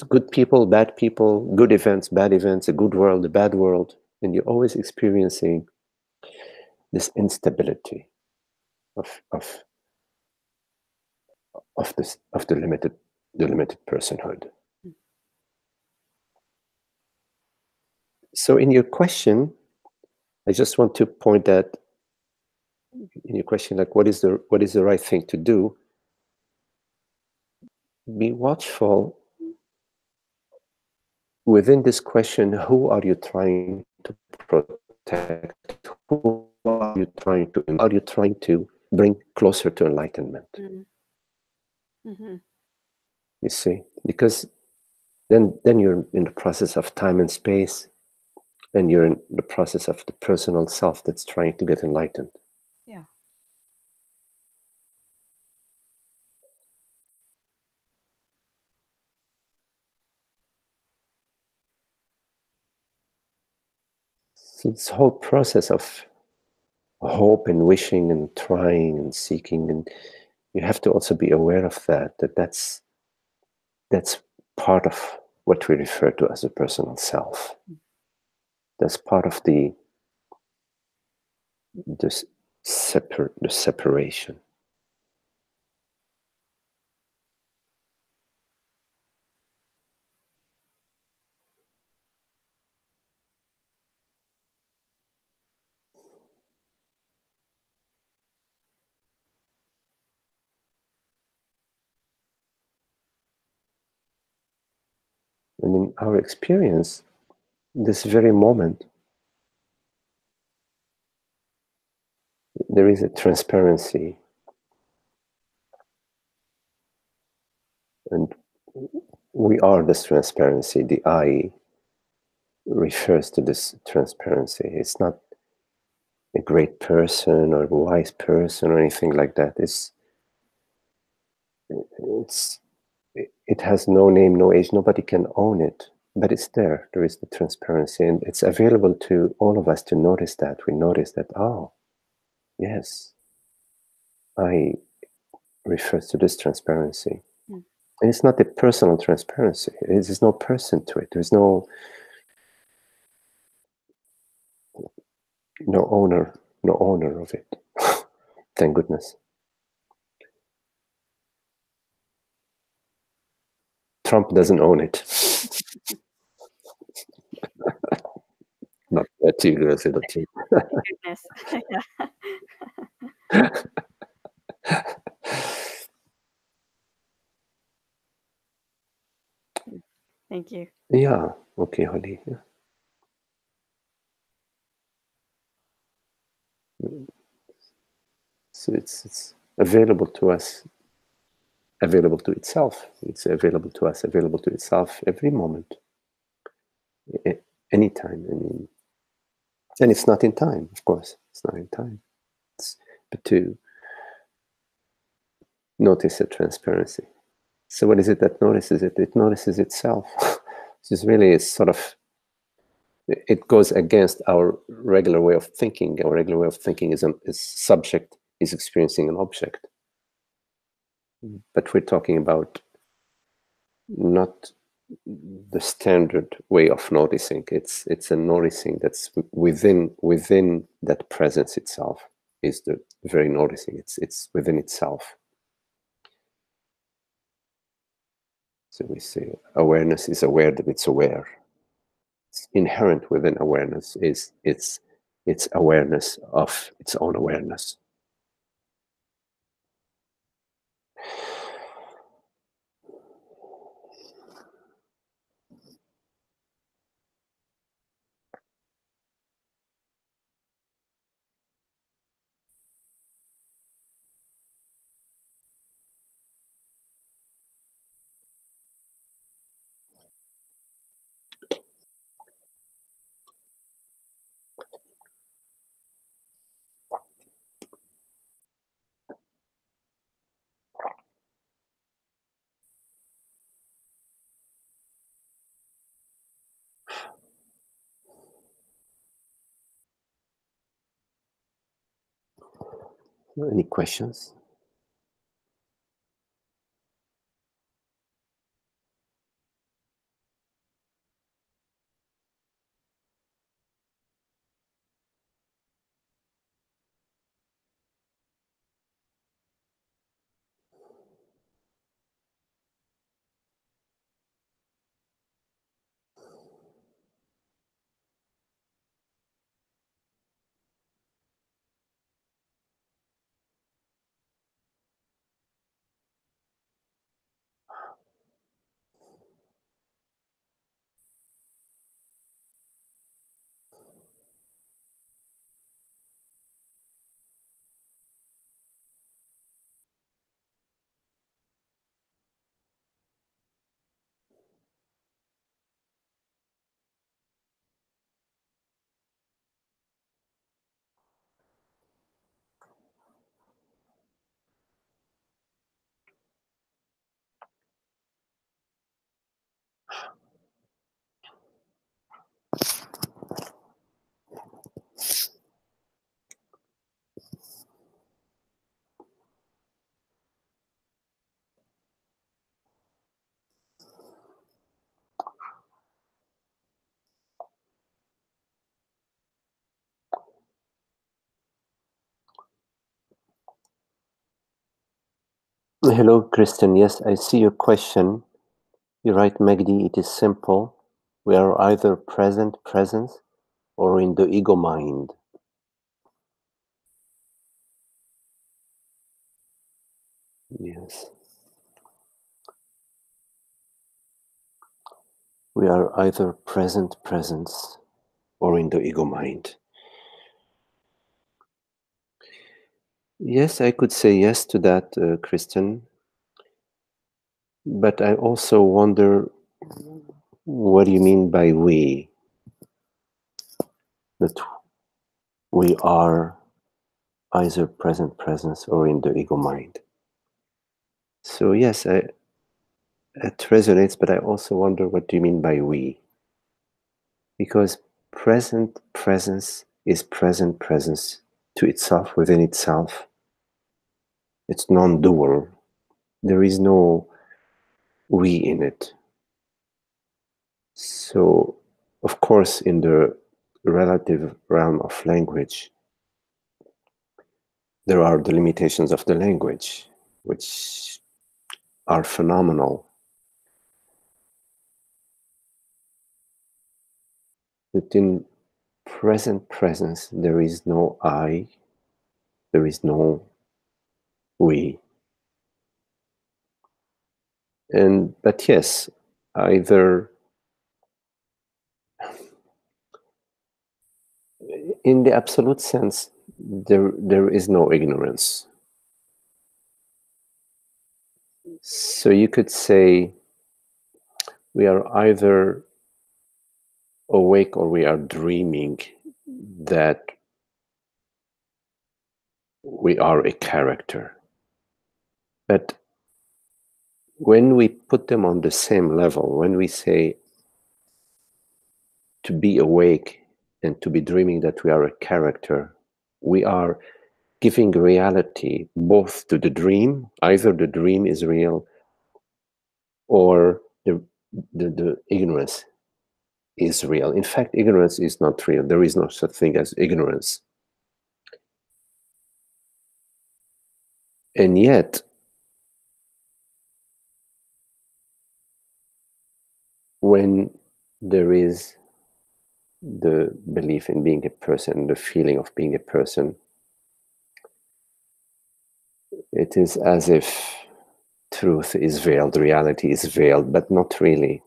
good people, bad people, good events, bad events, a good world, a bad world, and you're always experiencing this instability of the limited personhood. So in your question, I just want to point that in your question, like what is the right thing to do? Be watchful within this question. Who are you trying to protect? Who are you trying to bring closer to enlightenment? Mm-hmm. You see, because then you're in the process of time and space, and you're in the process of the personal self that's trying to get enlightened. Yeah. So this whole process of hope and wishing and trying and seeking, and you have to also be aware of that's part of what we refer to as a personal self. That's part of the separation. And in our experience, this very moment, there is a transparency, and we are this transparency. The I refers to this transparency. It's not a great person or a wise person or anything like that. It has no name, no age. Nobody can own it, but it's there. There is the transparency, and it's available to all of us to notice that. We notice that, oh, yes, I refers to this transparency. And it's not a personal transparency. There's no person to it. There's no No owner of it. Thank goodness. Trump doesn't own it. Not that you guys, little team. Goodness. Thank you. Yeah. Okay, Holly. Yeah. So it's available to us, available to itself. It's available to us, available to itself every moment, anytime. I mean, and it's not in time, of course. It's not in time. But to notice the transparency. So what is it that notices it? It notices itself. It's really sort of, it goes against our regular way of thinking. Our regular way of thinking is subject is experiencing an object. But we're talking about not the standard way of noticing. It's a noticing that's within that presence itself is the very noticing. It's within itself. So we say awareness is aware that it's aware. It's inherent within awareness is its awareness of its own awareness. Any questions? Hello, Kristen. Yes, I see your question. You're right, Magdi. It is simple. We are either presence, or in the ego mind. Yes. We are either presence, or in the ego mind. Yes, I could say yes to that, Kristen. But I also wonder, what do you mean by we? That we are either presence, or in the ego mind. So yes, it resonates, but I also wonder, what do you mean by we? Because presence is presence to itself, within itself. It's non-dual. There is no we in it. So, of course, in the relative realm of language, there are the limitations of the language, which are phenomenal. But in present presence, there is no I, there is no we. But yes, either in the absolute sense, there is no ignorance. So you could say we are either awake or we are dreaming that we are a character. But when we put them on the same level, when we say to be awake and to be dreaming that we are a character, we are giving reality both to the dream, either the dream is real or the ignorance is real. In fact, ignorance is not real. There is no such thing as ignorance. And yet, when there is the belief in being a person, the feeling of being a person, it is as if truth is veiled, reality is veiled, but not really.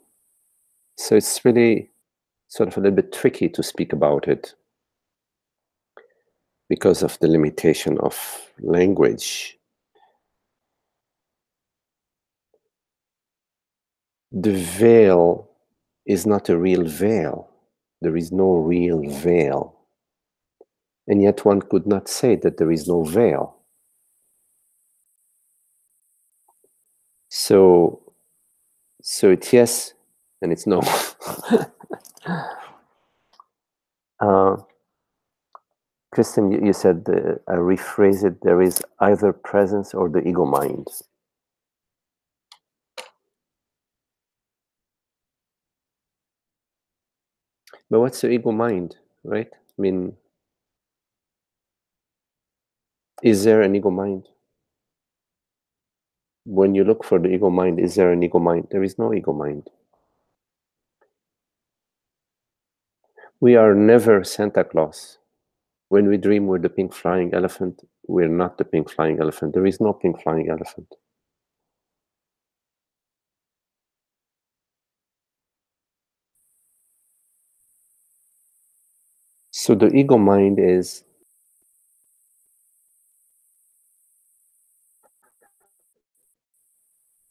So it's really sort of a little bit tricky to speak about it because of the limitation of language. The veil is not a real veil. There is no real veil. And yet one could not say that there is no veil. So it's yes and it's no. Kristen, you said, I rephrase it, there is either presence or the ego mind. But what's the ego mind, right? I mean, is there an ego mind? When you look for the ego mind, is there an ego mind? There is no ego mind. We are never Santa Claus. When we dream we're the pink flying elephant, we're not the pink flying elephant. There is no pink flying elephant. So the ego mind is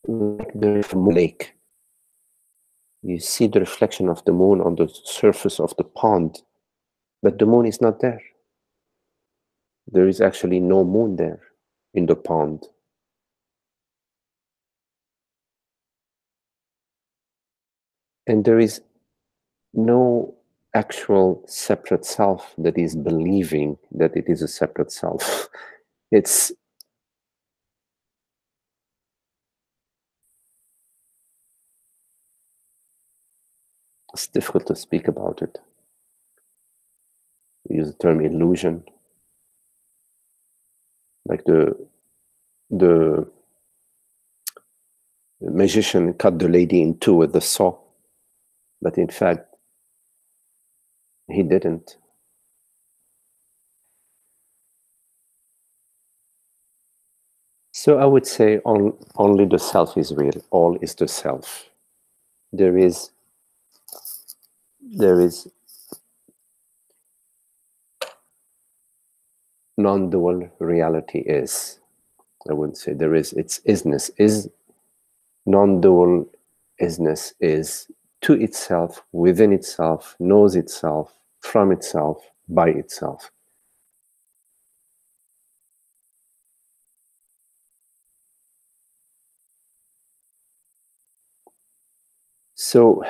like the lake. You see the reflection of the moon on the surface of the pond, but the moon is not there. There is actually no moon there in the pond. And there is no actual separate self that is believing that it is a separate self. It's difficult to speak about it. We use the term illusion. Like the magician cut the lady in two with the saw, but in fact, he didn't. So I would say only the self is real. All is the self. There is non-dual reality is. I wouldn't say there is. It's isness. Is non-dual isness is to itself, within itself, knows itself, from itself, by itself. So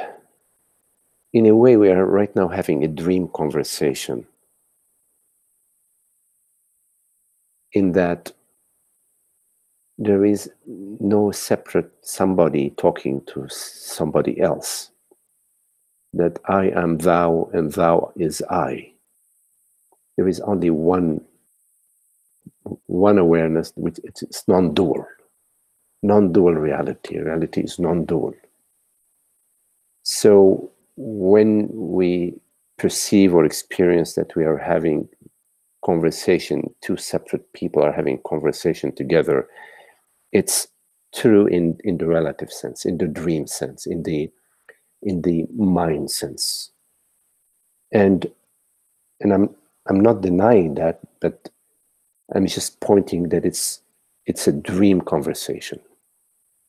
in a way, we are right now having a dream conversation, in that there is no separate somebody talking to somebody else. that I am thou and thou is I. There is only one awareness, which it's non-dual. Non-dual reality. Reality is non-dual. So when we perceive or experience that we are having conversation, two separate people are having conversation together, it's true in the relative sense, in the dream sense, in the mind sense. And I'm not denying that, but I'm just pointing that it's a dream conversation.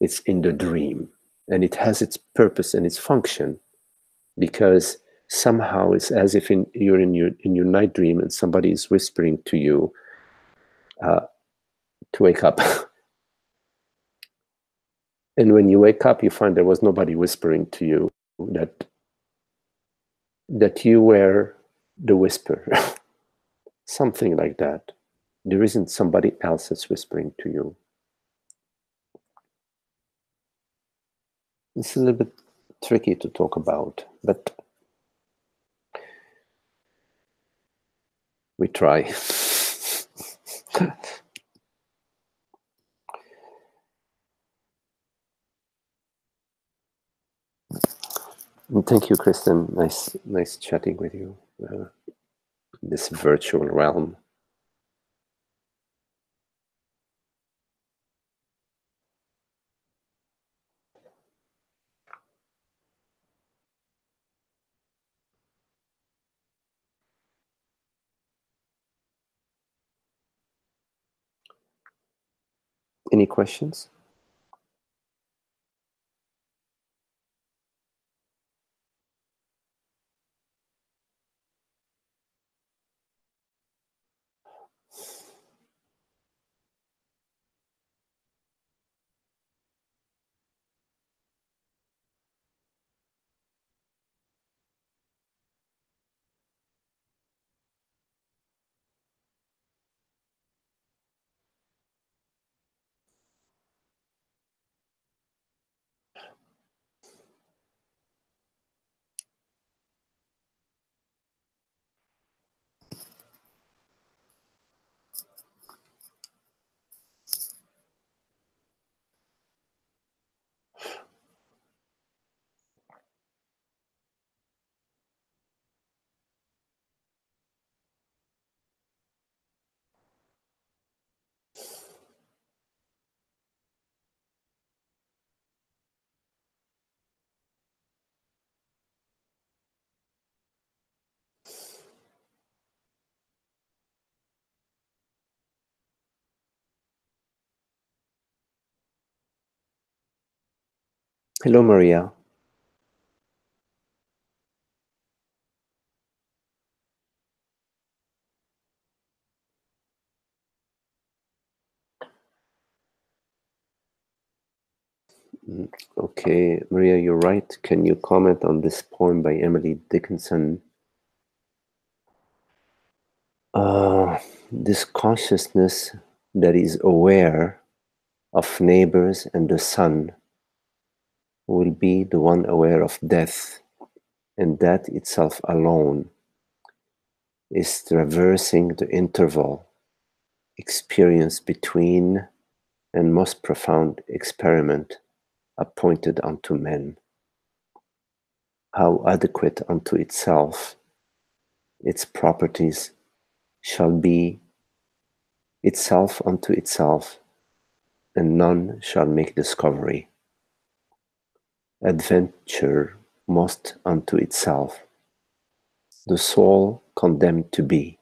It's in the dream, and it has its purpose and its function, because somehow it's as if you're in your night dream and somebody is whispering to you to wake up. And when you wake up, you find there was nobody whispering to you, that you were the whisper. Something like that. There isn't somebody else that's whispering to you. It's a little bit tricky to talk about, but we try. And thank you, Kristen. Nice chatting with you. This virtual realm. Any questions? Hello, Maria. Okay, Maria, you're right. Can you comment on this poem by Emily Dickinson? This consciousness that is aware of neighbors and the sun will be the one aware of death, and that itself alone is traversing the interval experience between and most profound experiment appointed unto men. How adequate unto itself its properties shall be itself unto itself, and none shall make discovery. Adventure most unto itself, the soul condemned to be,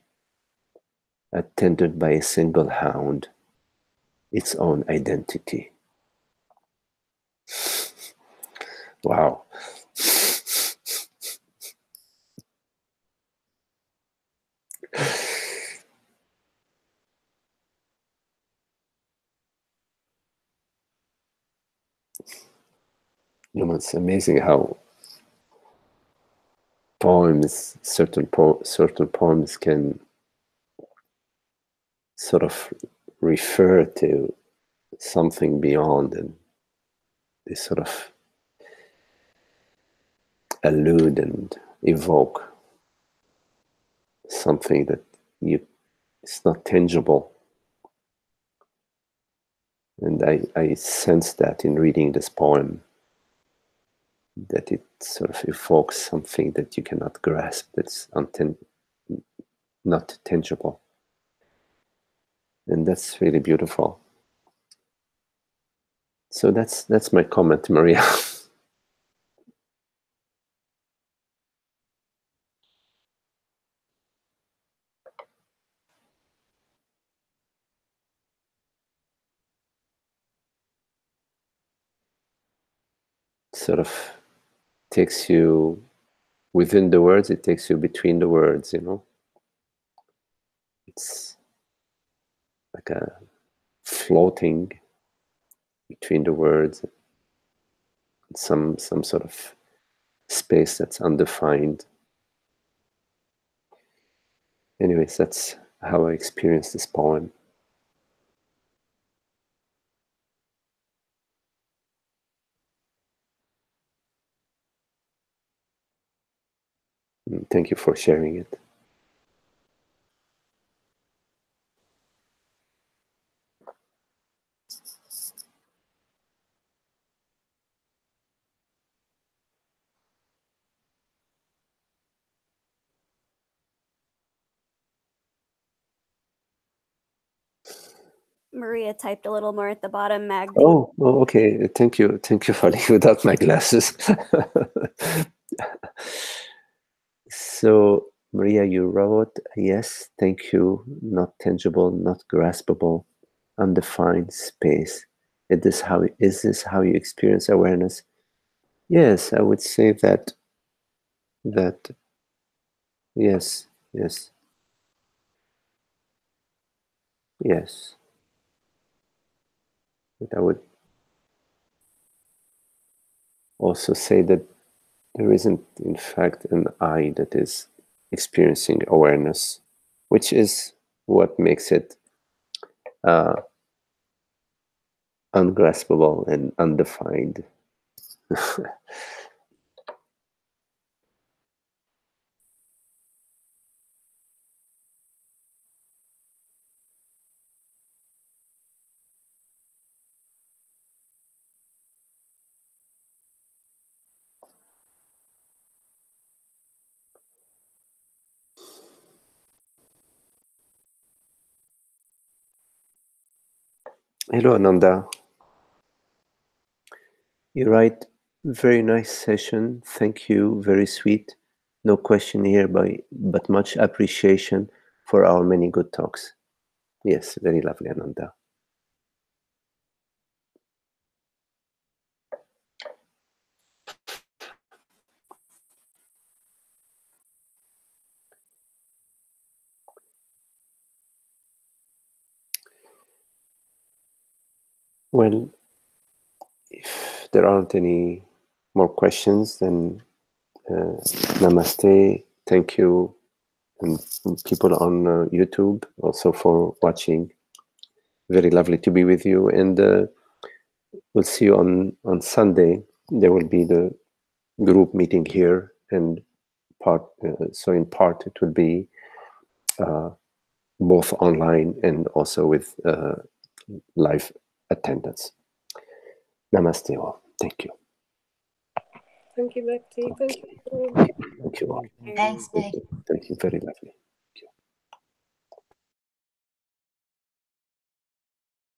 attended by a single hound, its own identity. Wow. You know, it's amazing how poems, certain poems can sort of refer to something beyond, and they sort of allude and evoke something that it's not tangible. And I sense that in reading this poem, that it sort of evokes something that you cannot grasp, that's not tangible. And that's really beautiful. So that's my comment, Maria. Sort of takes you within the words, it takes you between the words, you know. It's like a floating between the words, some sort of space that's undefined. Anyways, that's how I experienced this poem. Thank you for sharing it. Maria typed a little more at the bottom, Magdi. Oh, okay. Thank you, Fali, without my glasses. So, Maria, you wrote, yes, thank you, not tangible, not graspable, undefined space. Is this how you experience awareness? Yes, I would say that yes. But I would also say that there isn't, in fact, an I that is experiencing awareness, which is what makes it ungraspable and undefined. Hello, Ananda. You write, very nice session. Thank you. Very sweet. No question here, but much appreciation for our many good talks. Yes, very lovely, Ananda. Well, if there aren't any more questions, then namaste. Thank you, and people on YouTube also for watching. Very lovely to be with you, and we'll see you on Sunday. There will be the group meeting here, and in part it will be both online and also with live attendance. Namaste all. Thank you. Thank you, Magdi. Thank you. Thank you all. Thanks, Meg. Thank you. Very lovely.